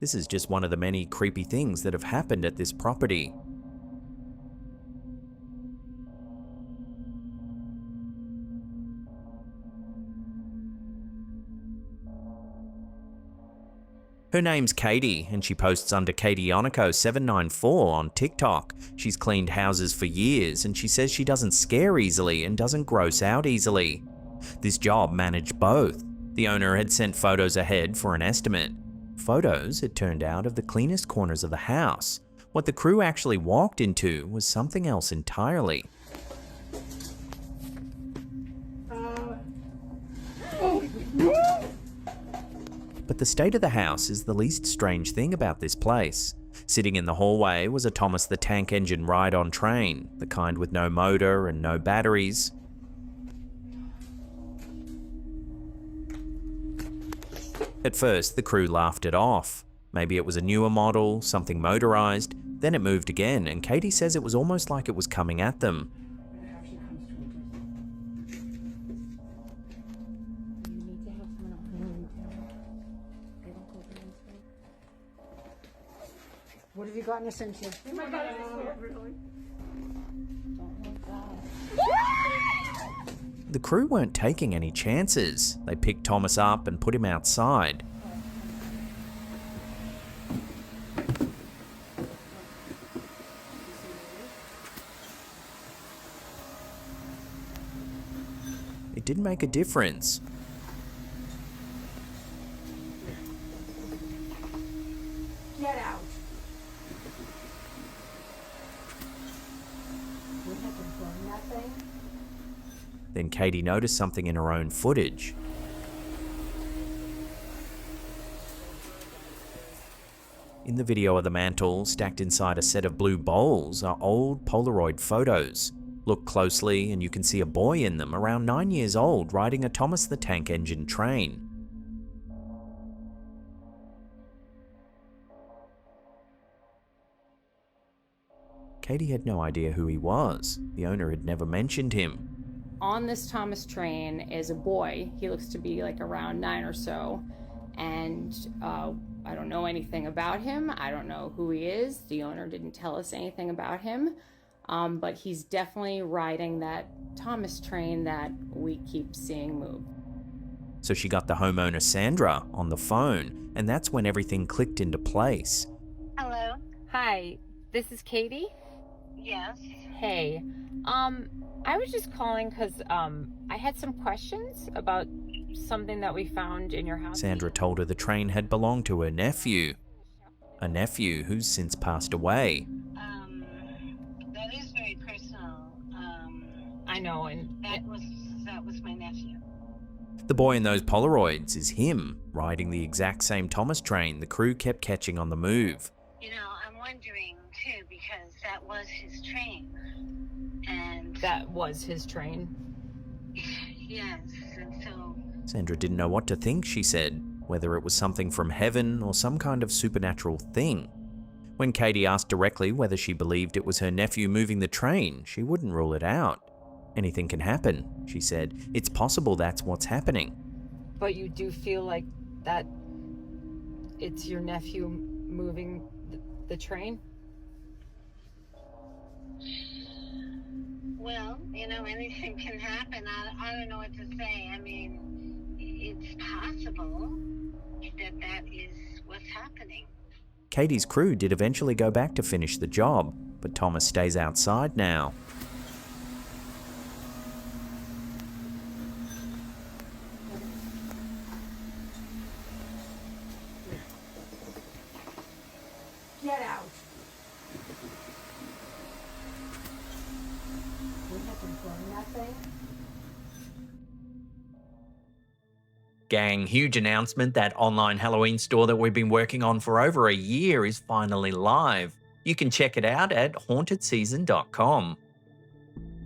This is just one of the many creepy things that have happened at this property. Her name's Katie, and she posts under Kationico794 on TikTok. She's cleaned houses for years, and she says she doesn't scare easily and doesn't gross out easily. This job managed both. The owner had sent photos ahead for an estimate. Photos, it turned out, of the cleanest corners of the house. What the crew actually walked into was something else entirely. But the state of the house is the least strange thing about this place. Sitting in the hallway was a Thomas the Tank Engine ride-on train, the kind with no motor and no batteries. At first, the crew laughed it off. Maybe it was a newer model, something motorized. Then it moved again, and Katie says it was almost like it was coming at them. What have you gotten us into? Oh my God, The crew weren't taking any chances. They picked Thomas up and put him outside. It didn't make a difference. Get out. We have to burn that thing. Then Katie noticed something in her own footage. In the video of the mantle, stacked inside a set of blue bowls, are old Polaroid photos. Look closely and you can see a boy in them around 9 years old riding a Thomas the Tank Engine train. Katie had no idea who he was. The owner had never mentioned him. On this Thomas train is a boy. He looks to be like around 9 or so. And I don't know anything about him. I don't know who he is. The owner didn't tell us anything about him. But he's definitely riding that Thomas train that we keep seeing move. So she got the homeowner Sandra on the phone, and that's when everything clicked into place. Hello? Hi, this is Katie? Yes. Hey, I was just calling because I had some questions about something that we found in your house. Sandra told her the train had belonged to her nephew. A nephew who's since passed away. That is very personal. I know, and that was my nephew. The boy in those Polaroids is him, riding the exact same Thomas train the crew kept catching on the move. You know, I'm wondering too, because that was his train. And that was his train. Yes, and so Sandra didn't know what to think, she said, whether it was something from heaven or some kind of supernatural thing. When Katie asked directly whether she believed it was her nephew moving the train, she wouldn't rule it out. Anything can happen, she said. It's possible that's what's happening. But you do feel like that it's your nephew moving the train? well, you know, anything can happen. I don't know what to say. I mean, it's possible that is what's happening. Katie's crew did eventually go back to finish the job, but Thomas stays outside now. Get out. We have to burn that thing. Gang, huge announcement. That online Halloween store that we've been working on for over a year is finally live. You can check it out at hauntedseason.com.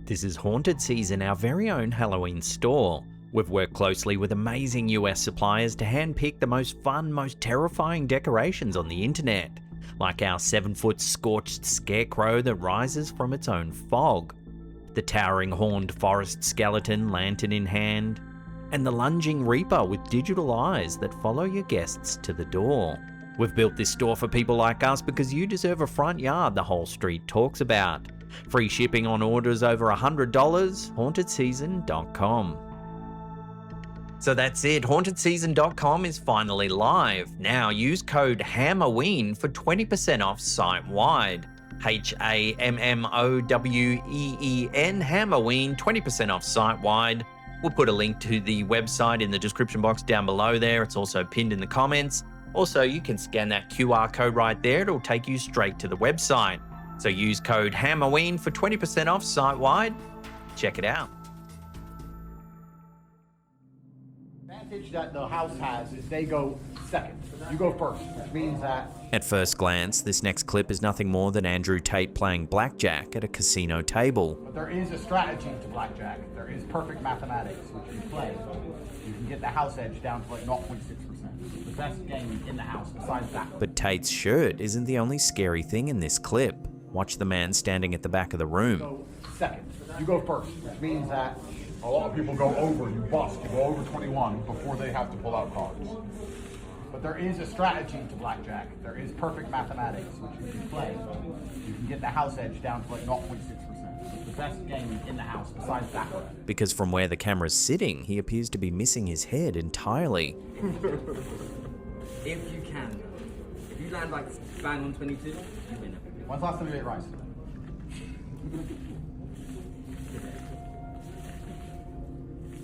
This is Haunted Season, our very own Halloween store. We've worked closely with amazing US suppliers to handpick the most fun, most terrifying decorations on the internet, like our 7-foot scorched scarecrow that rises from its own fog, the towering horned forest skeleton lantern in hand, and the lunging reaper with digital eyes that follow your guests to the door. We've built this store for people like us because you deserve a front yard the whole street talks about. Free shipping on orders over $100, hauntedseason.com. So that's it, hauntedseason.com is finally live. Now use code HAMMERWEEN for 20% off site-wide. HAMMOWEEN, HAMMERWEEN, 20% off site-wide. We'll put a link to the website in the description box down below there. It's also pinned in the comments. Also, you can scan that QR code right there. It'll take you straight to the website. So use code HAMMERWEEN for 20% off site-wide. Check it out. The advantage that the house has is they go second. You go first, which means that... At first glance, this next clip is nothing more than Andrew Tate playing blackjack at a casino table. But there is a strategy to blackjack. There is perfect mathematics, which you play. You can get the house edge down to like 0.6%. The best game in the house besides that. But Tate's shirt isn't the only scary thing in this clip. Watch the man standing at the back of the room. Go second. You go first, which means that a lot of people go over. You bust. You go over 21 before they have to pull out cards. But there is a strategy to blackjack. There is perfect mathematics, which you play. You can get the house edge down to like 0.6%. It's the best game in the house besides that. Because from where the camera's sitting, he appears to be missing his head entirely. If you can. If you land like bang on 22, you win it. When's the last time you ate rice?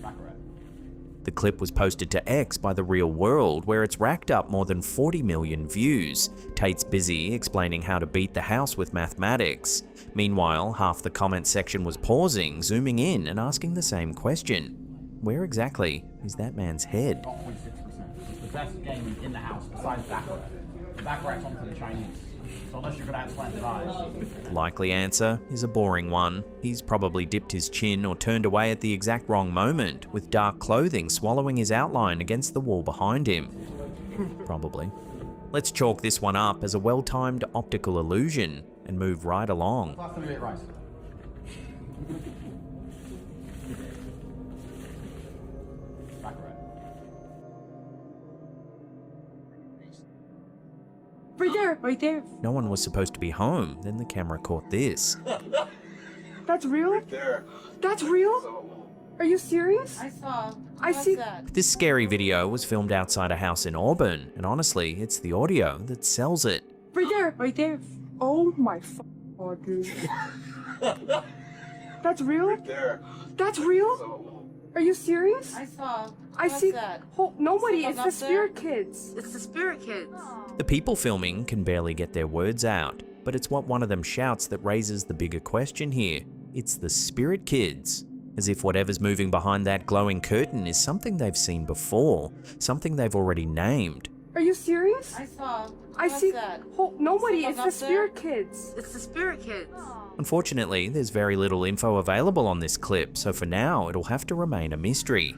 Baccarat. The clip was posted to X by The Real World, where it's racked up more than 40 million views. Tate's busy explaining how to beat the house with mathematics. Meanwhile, half the comment section was pausing, zooming in, and asking the same question. Where exactly is that man's head? 0.6%. It's the best game in the house besides Baccarat. Baccarat's onto the Chinese. So unless you're going to have slanted eyes. The likely answer is a boring one. He's probably dipped his chin or turned away at the exact wrong moment, with dark clothing swallowing his outline against the wall behind him. Probably. Let's chalk this one up as a well-timed optical illusion and move right along. Last time you ate rice? Baccarat. Right there, right there. No one was supposed to be home, then the camera caught this. That's real? Right there. That's real? Are you serious? I saw. I see. This scary video was filmed outside a house in Auburn, and honestly, it's the audio that sells it. Right there, right there. Oh my god, dude. That's real? Right there. That's real? Are you serious? I saw. I see. That? Nobody. Someone It's the up there? spirit kids. It's the spirit kids. The people filming can barely get their words out, but it's what one of them shouts that raises the bigger question here. It's the spirit kids. As if whatever's moving behind that glowing curtain is something they've seen before, something they've already named. Are you serious? I saw. I see. That? Nobody. Someone It's the up there? spirit kids. It's the spirit kids. Unfortunately, there's very little info available on this clip, so for now, it'll have to remain a mystery.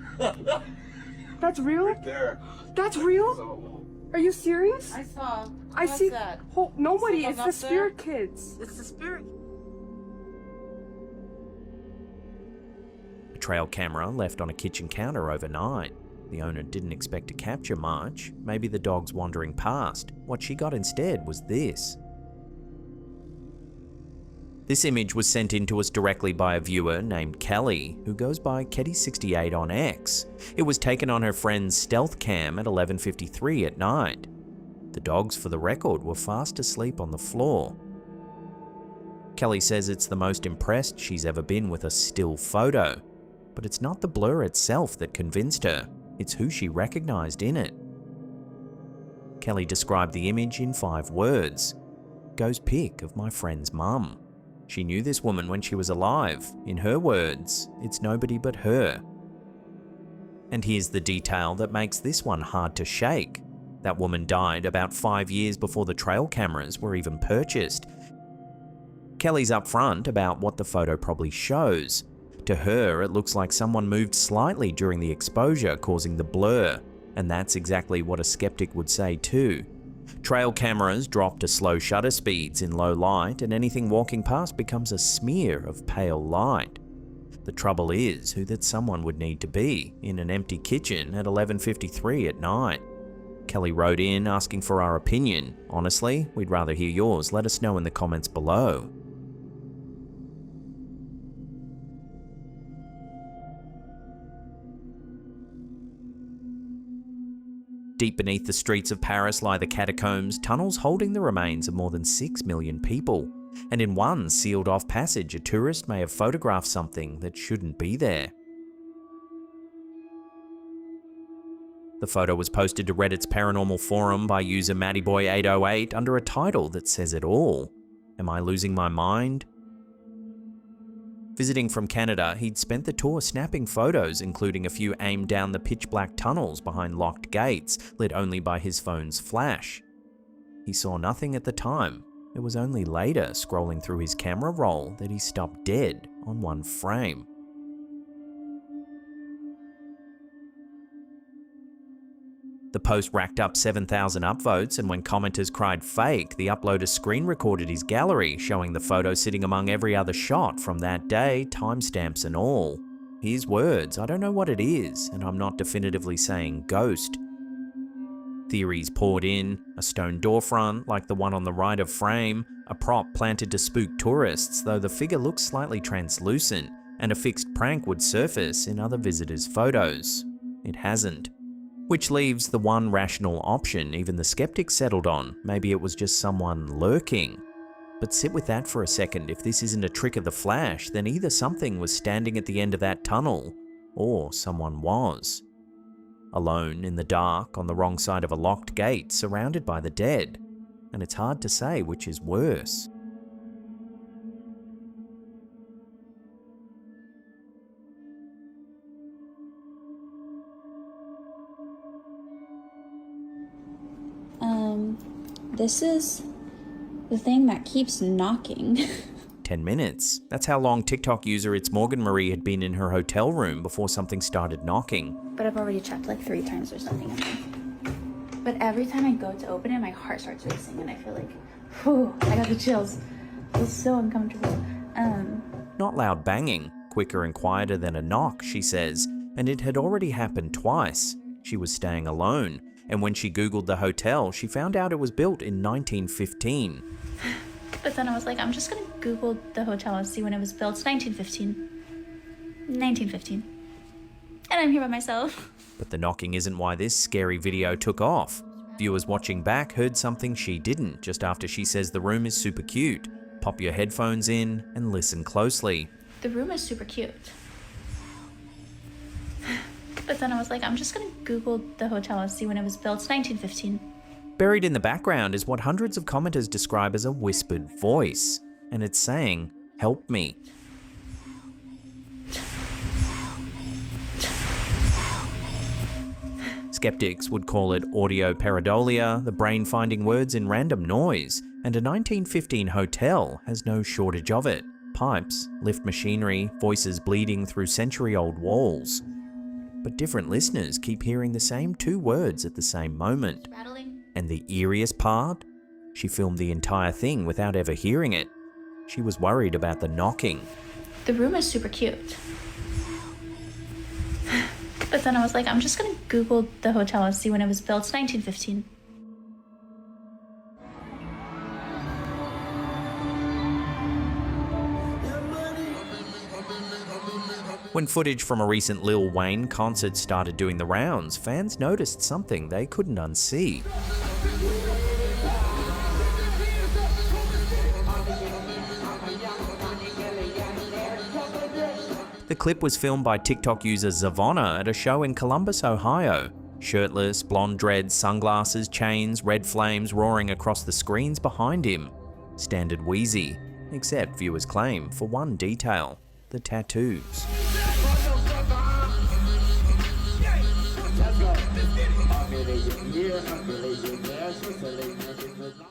That's real? Right there. That's real? Are you serious? I saw. I see. That? Nobody. Someone It's the up there? spirit kids. It's the spirit. A trail camera left on a kitchen counter overnight. The owner didn't expect to capture much. Maybe the dog's wandering past. What she got instead was this. This image was sent in to us directly by a viewer named Kelly, who goes by Ketty68 on X. It was taken on her friend's stealth cam at 11:53 at night. The dogs, for the record, were fast asleep on the floor. Kelly says it's the most impressed she's ever been with a still photo. But it's not the blur itself that convinced her, it's who she recognized in it. Kelly described the image in 5 words. Goes pic of my friend's mum. She knew this woman when she was alive. In her words, it's nobody but her. And here's the detail that makes this one hard to shake. That woman died about 5 years before the trail cameras were even purchased. Kelly's upfront about what the photo probably shows. To her, it looks like someone moved slightly during the exposure, causing the blur. And that's exactly what a skeptic would say too. Trail cameras drop to slow shutter speeds in low light, and anything walking past becomes a smear of pale light. The trouble is who that someone would need to be in an empty kitchen at 11:53 at night. Kelly wrote in asking for our opinion. Honestly, we'd rather hear yours. Let us know in the comments below. Deep beneath the streets of Paris lie the catacombs, tunnels holding the remains of more than 6 million people. And in one sealed-off passage, a tourist may have photographed something that shouldn't be there. The photo was posted to Reddit's paranormal forum by user MattyBoy808 under a title that says it all. Am I losing my mind? Visiting from Canada, he'd spent the tour snapping photos, including a few aimed down the pitch-black tunnels behind locked gates, lit only by his phone's flash. He saw nothing at the time. It was only later, scrolling through his camera roll, that he stopped dead on one frame. The post racked up 7,000 upvotes, and when commenters cried fake, the uploader screen recorded his gallery, showing the photo sitting among every other shot from that day, timestamps and all. His words, I don't know what it is, and I'm not definitively saying ghost. Theories poured in, a stone door front like the one on the right of frame, a prop planted to spook tourists, though the figure looks slightly translucent, and a fixed prank would surface in other visitors' photos. It hasn't. Which leaves the one rational option even the skeptics settled on. Maybe it was just someone lurking. But sit with that for a second. If this isn't a trick of the flash, then either something was standing at the end of that tunnel, or someone was. Alone in the dark, on the wrong side of a locked gate, surrounded by the dead. And it's hard to say which is worse. This is the thing that keeps knocking. 10 minutes. That's how long TikTok user It's Morgan Marie had been in her hotel room before something started knocking. But I've already checked like 3 times or something, I think. But every time I go to open it, my heart starts racing and I feel like, whew, I got the chills. It's so uncomfortable. Not loud banging, quicker and quieter than a knock, she says, and it had already happened twice. She was staying alone, and when she Googled the hotel, she found out it was built in 1915. But then I was like, I'm just gonna Google the hotel and see when it was built. It's 1915. 1915. And I'm here by myself. But the knocking isn't why this scary video took off. Viewers watching back heard something she didn't just after she says the room is super cute. Pop your headphones in and listen closely. The room is super cute. But then I was like, I'm just gonna Google the hotel and see when it was built. It's 1915. Buried in the background is what hundreds of commenters describe as a whispered voice. And it's saying, help me. Skeptics would call it audio pareidolia, the brain finding words in random noise, and a 1915 hotel has no shortage of it. Pipes, lift machinery, voices bleeding through century-old walls. But different listeners keep hearing the same 2 words at the same moment. Rattling. And the eeriest part? She filmed the entire thing without ever hearing it. She was worried about the knocking. The room is super cute. But then I was like, I'm just gonna Google the hotel and see when it was built. It's 1915. When footage from a recent Lil Wayne concert started doing the rounds, fans noticed something they couldn't unsee. The clip was filmed by TikTok user Zavonna at a show in Columbus, Ohio. Shirtless, blonde dreads, sunglasses, chains, red flames roaring across the screens behind him. Standard Wheezy, except viewers claim for one detail, the tattoos.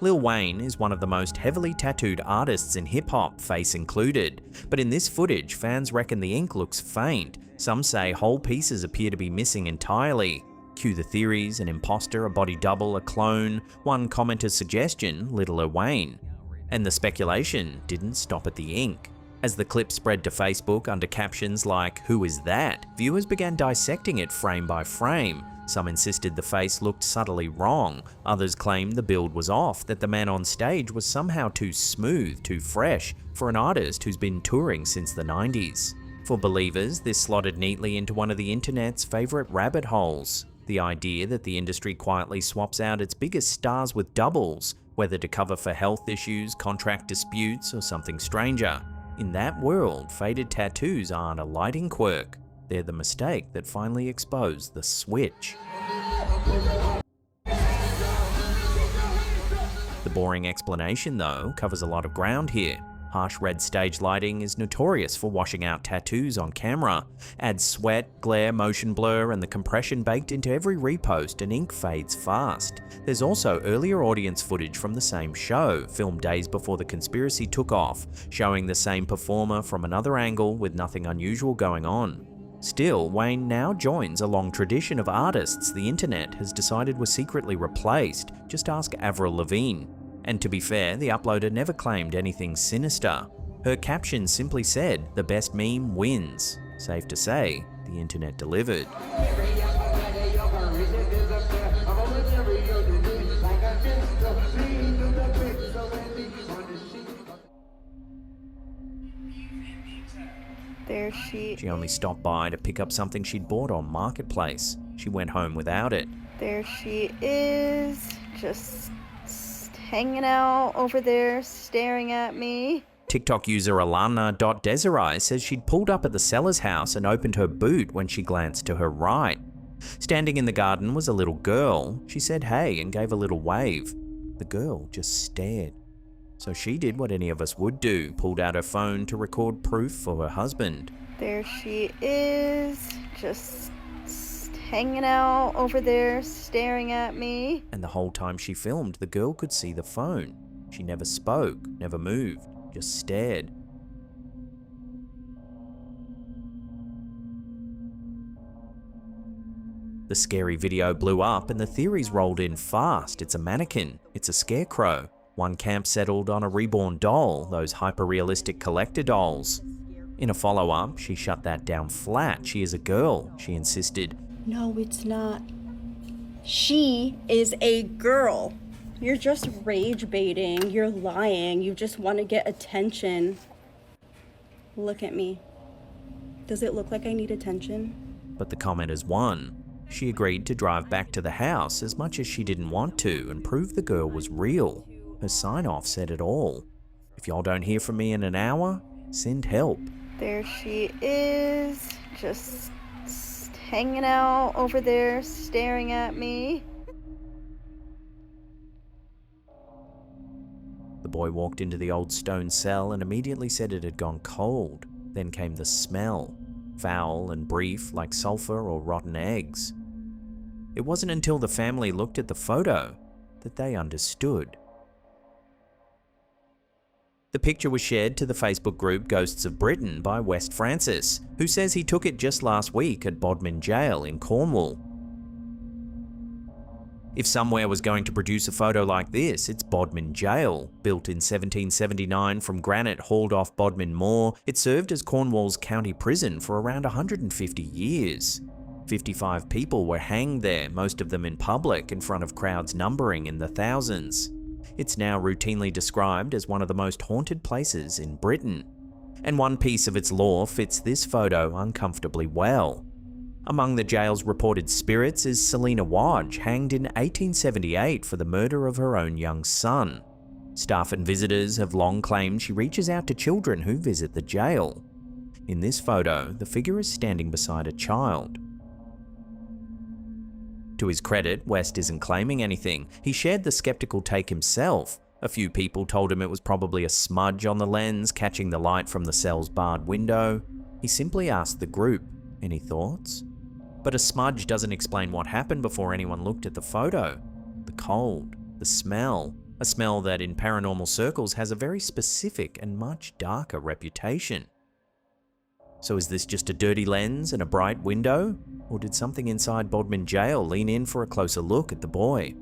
Lil Wayne is one of the most heavily tattooed artists in hip-hop, face included, but in this footage, fans reckon the ink looks faint. Some say whole pieces appear to be missing entirely. Cue the theories, an imposter, a body double, a clone, one commenter's suggestion, Lil Wayne. And the speculation didn't stop at the ink. As the clip spread to Facebook under captions like, "Who is that?" viewers began dissecting it frame by frame. Some insisted the face looked subtly wrong, others claimed the build was off, that the man on stage was somehow too smooth, too fresh, for an artist who's been touring since the 90s. For believers, this slotted neatly into one of the internet's favourite rabbit holes. The idea that the industry quietly swaps out its biggest stars with doubles, whether to cover for health issues, contract disputes, or something stranger. In that world, faded tattoos aren't a lighting quirk. They're the mistake that finally exposed the switch. The boring explanation, though, covers a lot of ground here. Harsh red stage lighting is notorious for washing out tattoos on camera. Adds sweat, glare, motion blur, and the compression baked into every repost, and ink fades fast. There's also earlier audience footage from the same show, filmed days before the conspiracy took off, showing the same performer from another angle with nothing unusual going on. Still, Wayne now joins a long tradition of artists the internet has decided were secretly replaced. Just ask Avril Lavigne. And to be fair, the uploader never claimed anything sinister. Her caption simply said, "The best meme wins." Safe to say, the internet delivered. There she only stopped by to pick up something she'd bought on Marketplace. She went home without it. There she is, just hanging out over there, staring at me. TikTok user Alana.Desiree says she'd pulled up at the seller's house and opened her boot when she glanced to her right. Standing in the garden was a little girl. She said hey and gave a little wave. The girl just stared. So she did what any of us would do, pulled out her phone to record proof for her husband. There she is, just hanging out over there, staring at me. And the whole time she filmed, the girl could see the phone. She never spoke, never moved, just stared. The scary video blew up and the theories rolled in fast. It's a mannequin, it's a scarecrow. One camp settled on a reborn doll, those hyper-realistic collector dolls. In a follow-up, she shut that down flat. She is a girl, she insisted. No, it's not. She is a girl. You're just rage baiting. You're lying. You just want to get attention. Look at me. Does it look like I need attention? But the commenters won. She agreed to drive back to the house as much as she didn't want to and prove the girl was real. Her sign-off said it all. If y'all don't hear from me in an hour, send help. There she is, just hanging out over there, staring at me. The boy walked into the old stone cell and immediately said it had gone cold. Then came the smell, foul and brief like sulfur or rotten eggs. It wasn't until the family looked at the photo that they understood. The picture was shared to the Facebook group Ghosts of Britain by West Francis, who says he took it just last week at Bodmin Jail in Cornwall. If somewhere was going to produce a photo like this, it's Bodmin Jail. Built in 1779 from granite hauled off Bodmin Moor, it served as Cornwall's county prison for around 150 years. 55 people were hanged there, most of them in public, in front of crowds numbering in the thousands. It's now routinely described as one of the most haunted places in Britain. And one piece of its lore fits this photo uncomfortably well. Among the jail's reported spirits is Selina Wadge, hanged in 1878 for the murder of her own young son. Staff and visitors have long claimed she reaches out to children who visit the jail. In this photo, the figure is standing beside a child. To his credit, West isn't claiming anything. He shared the skeptical take himself. A few people told him it was probably a smudge on the lens catching the light from the cell's barred window. He simply asked the group, "Any thoughts?" But a smudge doesn't explain what happened before anyone looked at the photo. The cold, the smell, a smell that in paranormal circles has a very specific and much darker reputation. So is this just a dirty lens and a bright window? Or did something inside Bodmin Jail lean in for a closer look at the boy?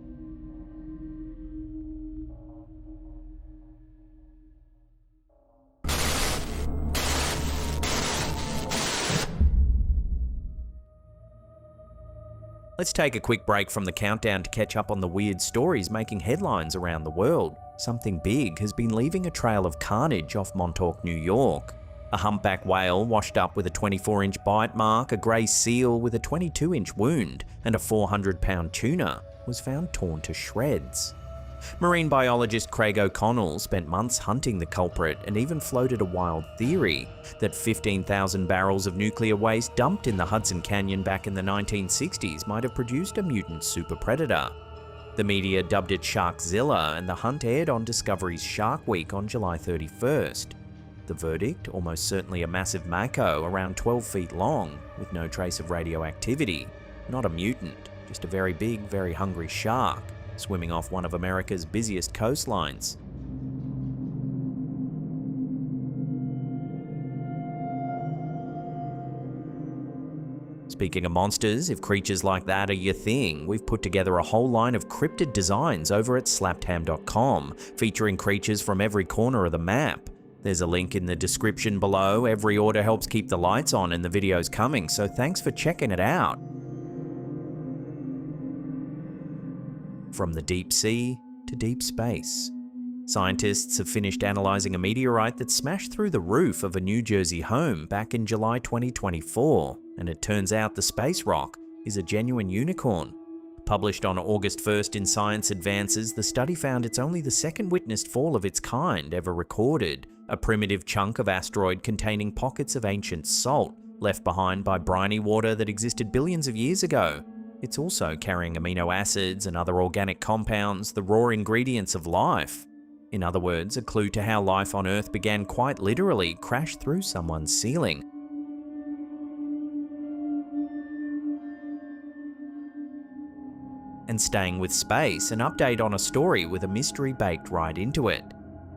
Let's take a quick break from the countdown to catch up on the weird stories making headlines around the world. Something big has been leaving a trail of carnage off Montauk, New York. A humpback whale washed up with a 24-inch bite mark, a grey seal with a 22-inch wound, and a 400-pound tuna was found torn to shreds. Marine biologist Craig O'Connell spent months hunting the culprit and even floated a wild theory that 15,000 barrels of nuclear waste dumped in the Hudson Canyon back in the 1960s might have produced a mutant super predator. The media dubbed it Sharkzilla, and the hunt aired on Discovery's Shark Week on July 31st. The verdict? Almost certainly a massive mako around 12 feet long, with no trace of radioactivity. Not a mutant, just a very big, very hungry shark, swimming off one of America's busiest coastlines. Speaking of monsters, if creatures like that are your thing, we've put together a whole line of cryptid designs over at slaptham.com, featuring creatures from every corner of the map. There's a link in the description below. Every order helps keep the lights on and the videos coming, so thanks for checking it out. From the deep sea to deep space. Scientists have finished analysing a meteorite that smashed through the roof of a New Jersey home back in July 2024, and it turns out the space rock is a genuine unicorn. Published on August 1st in Science Advances, the study found it's only the second witnessed fall of its kind ever recorded, a primitive chunk of asteroid containing pockets of ancient salt, left behind by briny water that existed billions of years ago. It's also carrying amino acids and other organic compounds, the raw ingredients of life. In other words, a clue to how life on Earth began quite literally crashed through someone's ceiling. And staying with space, an update on a story with a mystery baked right into it.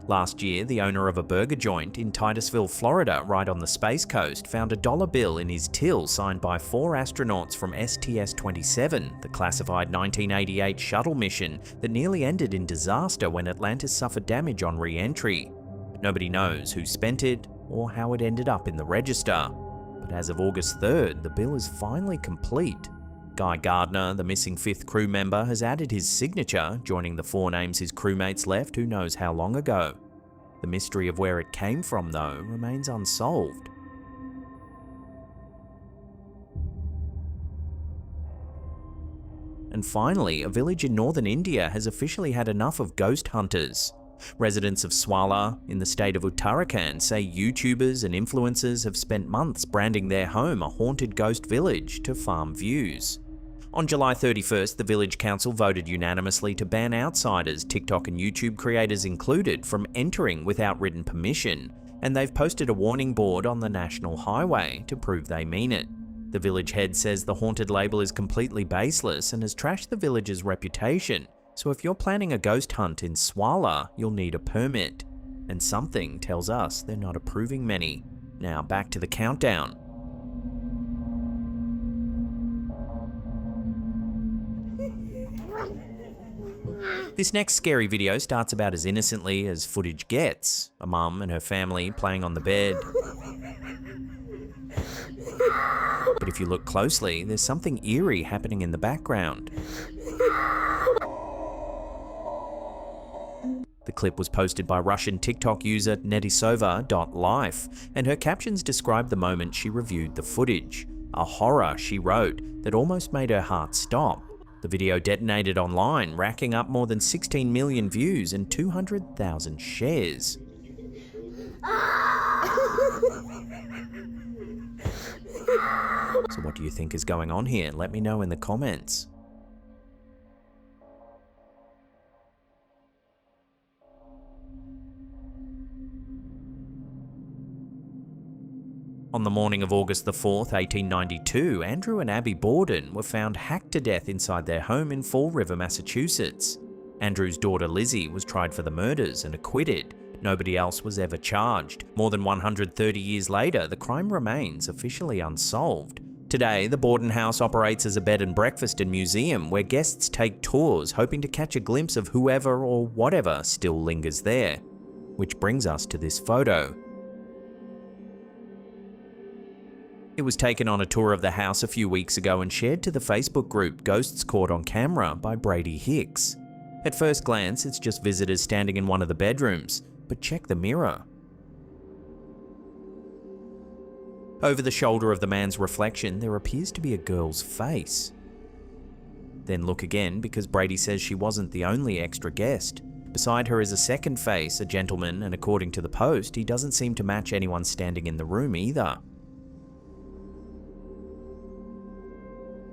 Last year, the owner of a burger joint in Titusville, Florida, right on the Space Coast, found a dollar bill in his till signed by 4 astronauts from STS-27, the classified 1988 shuttle mission that nearly ended in disaster when Atlantis suffered damage on re-entry. Nobody knows who spent it or how it ended up in the register. But as of August 3rd, the bill is finally complete. Guy Gardner, the missing 5th crew member, has added his signature, joining the 4 names his crewmates left who knows how long ago. The mystery of where it came from, though, remains unsolved. And finally, a village in northern India has officially had enough of ghost hunters. Residents of Swala, in the state of Uttarakhand, say YouTubers and influencers have spent months branding their home a haunted ghost village to farm views. On July 31st, the village council voted unanimously to ban outsiders, TikTok and YouTube creators included, from entering without written permission, and they've posted a warning board on the national highway to prove they mean it. The village head says the haunted label is completely baseless and has trashed the village's reputation, so if you're planning a ghost hunt in Swala, you'll need a permit. And something tells us they're not approving many. Now back to the countdown. This next scary video starts about as innocently as footage gets. A mum and her family playing on the bed. But if you look closely, there's something eerie happening in the background. The clip was posted by Russian TikTok user Netisova.life, and her captions describe the moment she reviewed the footage. A horror, she wrote, that almost made her heart stop. The video detonated online, racking up more than 16 million views and 200,000 shares. So what do you think is going on here? Let me know in the comments. On the morning of August the 4th, 1892, Andrew and Abby Borden were found hacked to death inside their home in Fall River, Massachusetts. Andrew's daughter Lizzie was tried for the murders and acquitted. Nobody else was ever charged. More than 130 years later, the crime remains officially unsolved. Today, the Borden house operates as a bed and breakfast and museum where guests take tours hoping to catch a glimpse of whoever or whatever still lingers there. Which brings us to this photo. It was taken on a tour of the house a few weeks ago and shared to the Facebook group Ghosts Caught on Camera by Brady Hicks. At first glance, it's just visitors standing in one of the bedrooms, but check the mirror. Over the shoulder of the man's reflection, there appears to be a girl's face. Then look again, because Brady says she wasn't the only extra guest. Beside her is a second face, a gentleman, and according to the post, he doesn't seem to match anyone standing in the room either.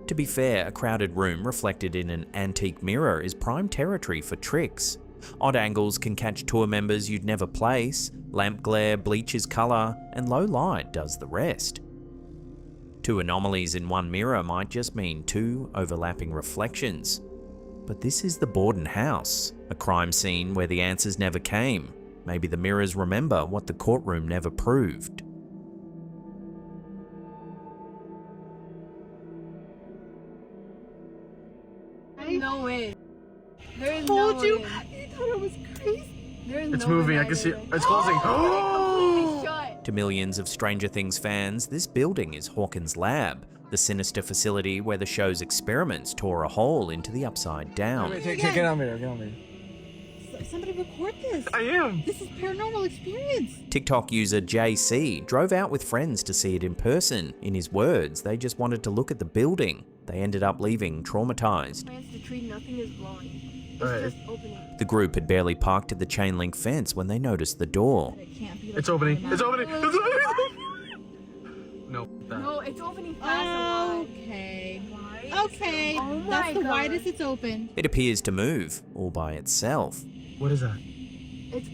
To be fair, a crowded room reflected in an antique mirror is prime territory for tricks. Odd angles can catch tour members you'd never place, lamp glare bleaches colour, and low light does the rest. Two anomalies in one mirror might just mean two overlapping reflections. But this is the Borden house, a crime scene where the answers never came. Maybe the mirrors remember what the courtroom never proved. No way. There is Told no you. way. You thought it was crazy. There is It's no way moving. I that can see it. is. It's closing. Completely shut. To millions of Stranger Things fans, this building is Hawkins' lab, the sinister facility where the show's experiments tore a hole into the upside down. Get on me, get on me. Somebody record this. I am. This is paranormal experience. TikTok user JC drove out with friends to see it in person. In his words, they just wanted to look at the building. They ended up leaving traumatized. Plants to tree, nothing is glowing. It's Alright. just opening. The group had barely parked at the chain link fence when they noticed the door. It can't be like It's opening. It's opening. It's opening. No. No, it's opening fast. Okay. Why? Okay. Oh my That's the God. widest it's opened. It appears to move, all by itself. What is that? It's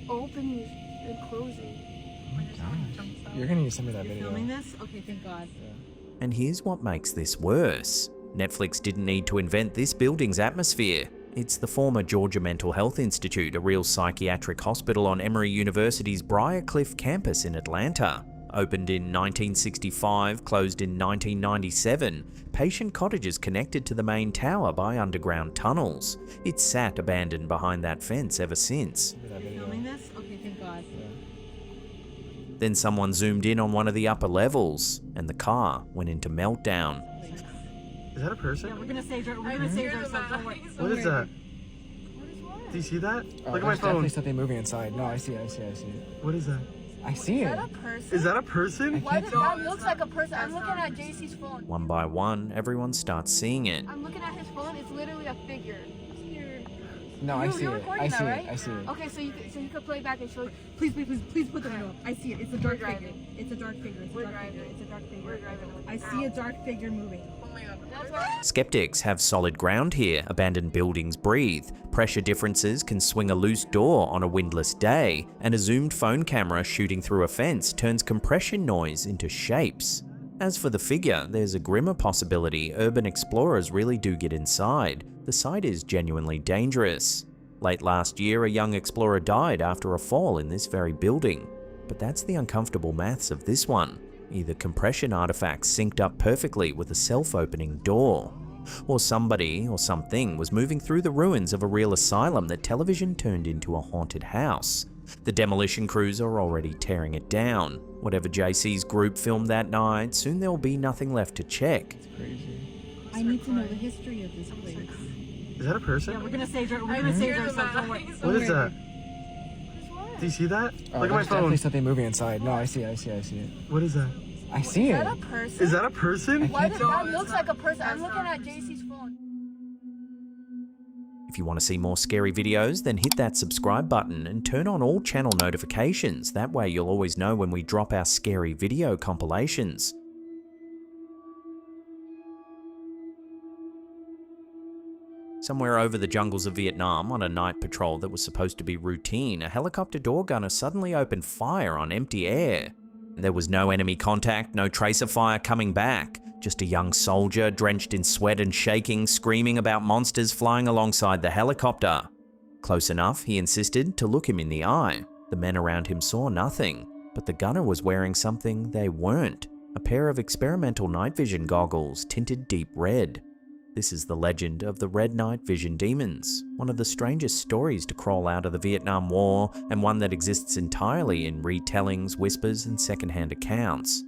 opening and closing. You're gonna need to send me that video. Filming this? Okay, thank God. And here's what makes this worse. Netflix didn't need to invent this building's atmosphere. It's the former Georgia Mental Health Institute, a real psychiatric hospital on Emory University's Briarcliff campus in Atlanta. Opened in 1965, closed in 1997, patient cottages connected to the main tower by underground tunnels. It's sat abandoned behind that fence ever since. Filming this? Okay, thank God. Then someone zoomed in on one of the upper levels, and the car went into meltdown. Is that a person? We're gonna save ourselves. Don't worry. What is that? Do you see that? Look at my phone. Definitely something moving inside. No, I see it. What is that? I see it. Is that a person? Why does that looks like a person? I'm looking at JC's phone. One by one, everyone starts seeing it. I'm looking at his phone. It's literally a figure. No, I see You're it. recording I that, see right? it. I see it. Okay, so you could play back and show. Please put the video up. I see it. It's a dark figure. driving. It's a dark figure. It's a We're dark driving. figure. It's a dark figure. We're driving. I see a dark figure moving. Oh my God. That's why. Skeptics have solid ground here. Abandoned buildings breathe. Pressure differences can swing a loose door on a windless day, and a zoomed phone camera shooting through a fence turns compression noise into shapes. As for the figure, there's a grimmer possibility urban explorers really do get inside. The site is genuinely dangerous. Late last year, a young explorer died after a fall in this very building. But that's the uncomfortable maths of this one. Either compression artifacts synced up perfectly with a self-opening door, or somebody or something was moving through the ruins of a real asylum that television turned into a haunted house. The demolition crews are already tearing it down. Whatever JC's group filmed that night, soon there will be nothing left to check. I need to know the history of this place. Is that a person? We're gonna save ourselves. Don't worry. What is that? Do you see that? Look at my There's phone. definitely something moving inside. No, I see it. What is that? I see it. person? Is that a person? Why does that looks like a person? I'm looking at JC's phone. If you want to see more scary videos, then hit that subscribe button and turn on all channel notifications. That way you'll always know when we drop our scary video compilations. Somewhere over the jungles of Vietnam, on a night patrol that was supposed to be routine, a helicopter door gunner suddenly opened fire on empty air. There was no enemy contact, no tracer fire coming back, just a young soldier drenched in sweat and shaking, screaming about monsters flying alongside the helicopter. Close enough, he insisted, to look him in the eye. The men around him saw nothing, but the gunner was wearing something they weren't, a pair of experimental night vision goggles tinted deep red. This is the legend of the Red Night Vision Demons, one of the strangest stories to crawl out of the Vietnam War, and one that exists entirely in retellings, whispers, and secondhand accounts.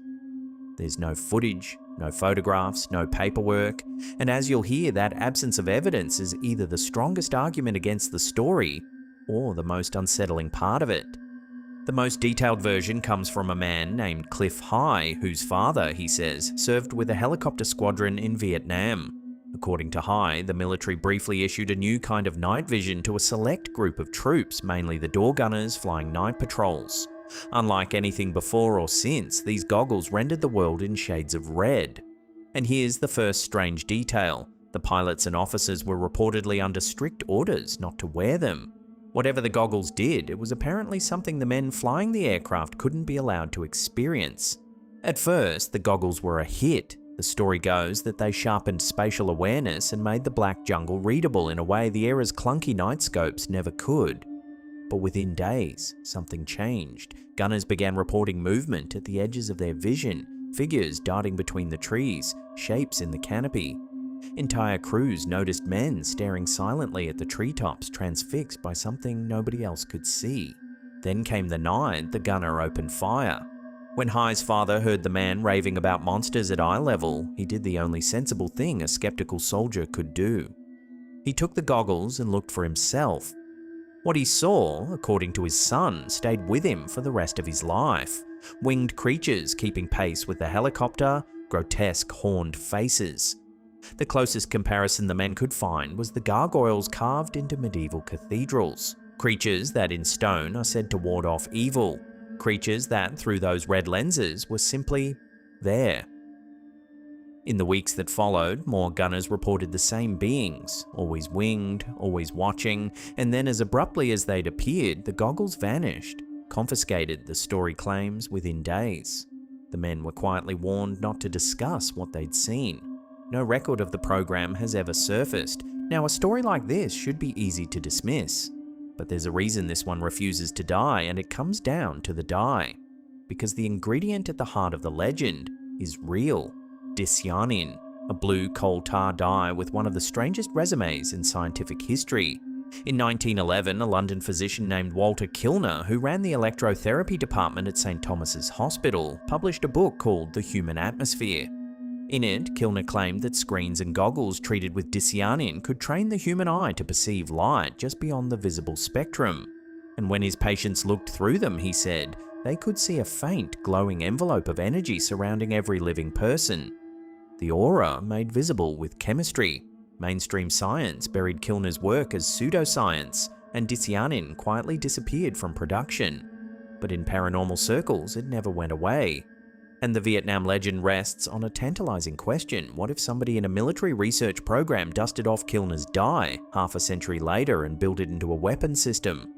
There's no footage, no photographs, no paperwork, and as you'll hear, that absence of evidence is either the strongest argument against the story or the most unsettling part of it. The most detailed version comes from a man named Cliff High, whose father, he says, served with a helicopter squadron in Vietnam. According to High, the military briefly issued a new kind of night vision to a select group of troops, mainly the door gunners flying night patrols. Unlike anything before or since, these goggles rendered the world in shades of red. And here's the first strange detail. The pilots and officers were reportedly under strict orders not to wear them. Whatever the goggles did, it was apparently something the men flying the aircraft couldn't be allowed to experience. At first, the goggles were a hit. The story goes that they sharpened spatial awareness and made the black jungle readable in a way the era's clunky night scopes never could. But within days, something changed. Gunners began reporting movement at the edges of their vision, figures darting between the trees, shapes in the canopy. Entire crews noticed men staring silently at the treetops, transfixed by something nobody else could see. Then came the night the gunner opened fire. When High's father heard the man raving about monsters at eye level, he did the only sensible thing a skeptical soldier could do. He took the goggles and looked for himself. What he saw, according to his son, stayed with him for the rest of his life. Winged creatures keeping pace with the helicopter, grotesque horned faces. The closest comparison the men could find was the gargoyles carved into medieval cathedrals. Creatures that in stone are said to ward off evil. Creatures that, through those red lenses, were simply there. In the weeks that followed, more gunners reported the same beings, always winged, always watching, and then as abruptly as they'd appeared, the goggles vanished, confiscated, the story claims, within days. The men were quietly warned not to discuss what they'd seen. No record of the program has ever surfaced. Now, a story like this should be easy to dismiss. But there's a reason this one refuses to die, and it comes down to the dye. Because the ingredient at the heart of the legend is real. Dysyanin, a blue coal tar dye with one of the strangest resumes in scientific history. In 1911, a London physician named Walter Kilner, who ran the electrotherapy department at St. Thomas's Hospital, published a book called The Human Atmosphere. In it, Kilner claimed that screens and goggles treated with dysyanin could train the human eye to perceive light just beyond the visible spectrum. And when his patients looked through them, he said, they could see a faint, glowing envelope of energy surrounding every living person. The aura made visible with chemistry. Mainstream science buried Kilner's work as pseudoscience, and dysyanin quietly disappeared from production. But in paranormal circles, it never went away. And the Vietnam legend rests on a tantalizing question. What if somebody in a military research program dusted off Kilner's dye half a century later and built it into a weapon system?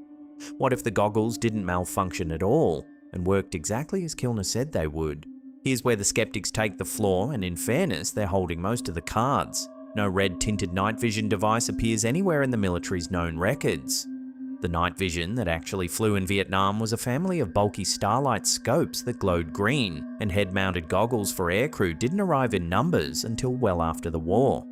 What if the goggles didn't malfunction at all and worked exactly as Kilner said they would? Here's where the skeptics take the floor, and in fairness, they're holding most of the cards. No red tinted night vision device appears anywhere in the military's known records. The night vision that actually flew in Vietnam was a family of bulky starlight scopes that glowed green, and head-mounted goggles for aircrew didn't arrive in numbers until well after the war.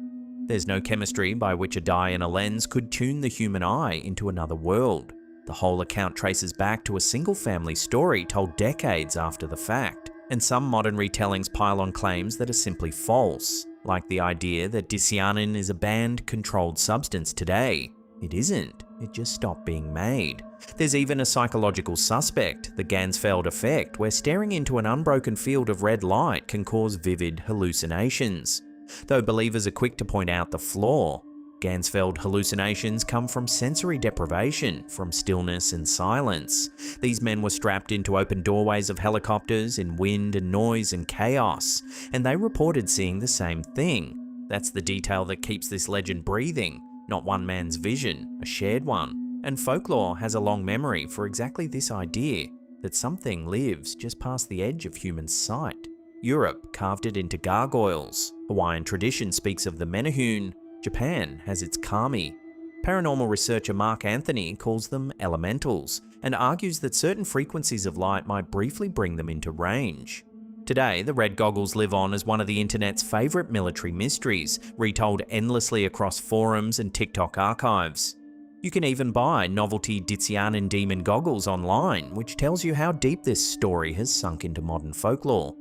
There's no chemistry by which a dye in a lens could tune the human eye into another world. The whole account traces back to a single family story told decades after the fact, and some modern retellings pile on claims that are simply false, like the idea that dysyanin is a banned, controlled substance today. It isn't, it just stopped being made. There's even a psychological suspect, the Ganzfeld effect, where staring into an unbroken field of red light can cause vivid hallucinations. Though believers are quick to point out the flaw, Ganzfeld hallucinations come from sensory deprivation, from stillness and silence. These men were strapped into open doorways of helicopters in wind and noise and chaos, and they reported seeing the same thing. That's the detail that keeps this legend breathing. Not one man's vision, a shared one. And folklore has a long memory for exactly this idea, that something lives just past the edge of human sight. Europe carved it into gargoyles. Hawaiian tradition speaks of the menehune. Japan has its kami. Paranormal researcher Mark Anthony calls them elementals, and argues that certain frequencies of light might briefly bring them into range. Today, the red goggles live on as one of the internet's favourite military mysteries, retold endlessly across forums and TikTok archives. You can even buy novelty dysyanin demon goggles online, which tells you how deep this story has sunk into modern folklore.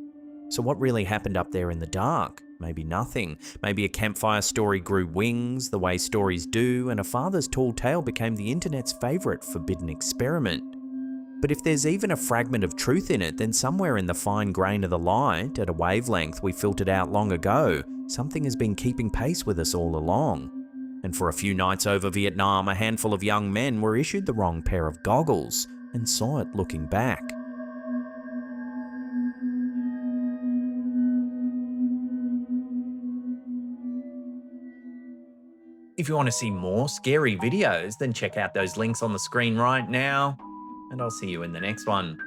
So what really happened up there in the dark? Maybe nothing. Maybe a campfire story grew wings, the way stories do, and a father's tall tale became the internet's favourite forbidden experiment. But if there's even a fragment of truth in it, then somewhere in the fine grain of the light, at a wavelength we filtered out long ago, something has been keeping pace with us all along. And for a few nights over Vietnam, a handful of young men were issued the wrong pair of goggles and saw it looking back. If you want to see more scary videos, then check out those links on the screen right now, and I'll see you in the next one.